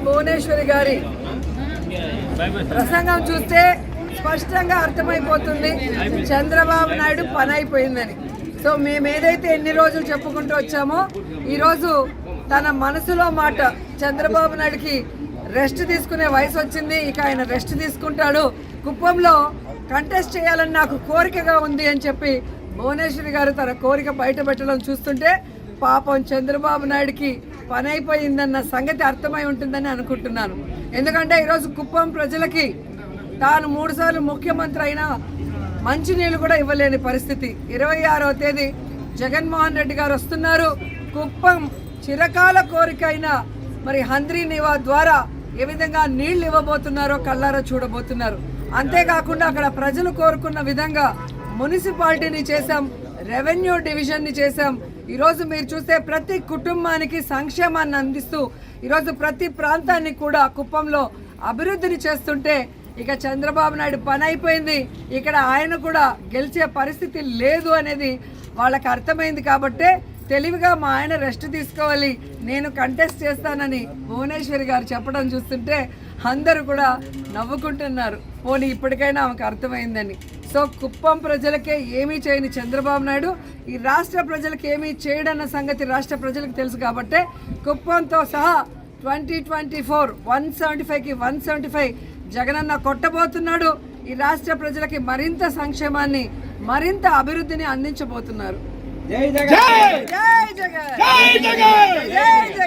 భువనేశ్వరి గారి ప్రసంగం చూస్తే స్పష్టంగా అర్థమైపోతుంది చంద్రబాబు నాయుడు పని అయిపోయిందని. సో మేము ఏదైతే ఎన్ని రోజులు చెప్పుకుంటూ వచ్చామో ఈరోజు తన మనసులో మాట, చంద్రబాబు నాయుడుకి రెస్ట్ తీసుకునే వయసు వచ్చింది, ఇక ఆయన రెస్ట్ తీసుకుంటాడు, కుప్పంలో కంటెస్ట్ చేయాలని నాకు కోరికగా ఉంది అని చెప్పి భువనేశ్వరి గారు తన కోరిక బయట పెట్టడం చూస్తుంటే పాపం చంద్రబాబు నాయుడుకి పని అయిపోయిందన్న సంగతి అర్థమై ఉంటుందని అనుకుంటున్నాను. ఎందుకంటే ఈరోజు కుప్పం ప్రజలకి తాను 3 సార్లు ముఖ్యమంత్రి అయినా మంచినీళ్ళు కూడా ఇవ్వలేని పరిస్థితి. 26వ తేదీ జగన్మోహన్ రెడ్డి గారు వస్తున్నారు. కుప్పం చిరకాల కోరిక అయిన మరి హంద్రీ నివా ద్వారా ఏ విధంగా నీళ్లు ఇవ్వబోతున్నారో కళ్ళారా చూడబోతున్నారు. అంతేకాకుండా అక్కడ ప్రజలు కోరుకున్న విధంగా మున్సిపాలిటీని చేశాం, రెవెన్యూ డివిజన్ని చేశాం. ఈరోజు మీరు చూస్తే ప్రతి కుటుంబానికి సంక్షేమాన్ని అందిస్తూ ఈరోజు ప్రతి ప్రాంతాన్ని కూడా కుప్పంలో అభివృద్ధిని చేస్తుంటే ఇక చంద్రబాబు నాయుడు పని అయిపోయింది, ఇక్కడ ఆయన కూడా గెలిచే పరిస్థితి లేదు అనేది వాళ్ళకి అర్థమైంది. కాబట్టే తెలివిగా మా ఆయన రెస్ట్ తీసుకోవాలి, నేను కంటెస్ట్ చేస్తానని భువనేశ్వరి గారు చెప్పడం చూస్తుంటే అందరూ కూడా నవ్వుకుంటున్నారు. పోనీ ఇప్పటికైనా ఆమెకు అర్థమైందని. సో కుప్పం ప్రజలకే ఏమీ చేయని చంద్రబాబు నాయుడు ఈ రాష్ట్ర ప్రజలకు ఏమీ చేయడన్న సంగతి రాష్ట్ర ప్రజలకు తెలుసు. కాబట్టే కుప్పంతో సహా 2024 175కి 175 జగనన్న కొట్టబోతున్నాడు. ఈ రాష్ట్ర ప్రజలకి మరింత సంక్షేమాన్ని, మరింత అభివృద్ధిని అందించబోతున్నారు. జై జగన్, జై జగన్, జై జగన్, జై జగన్.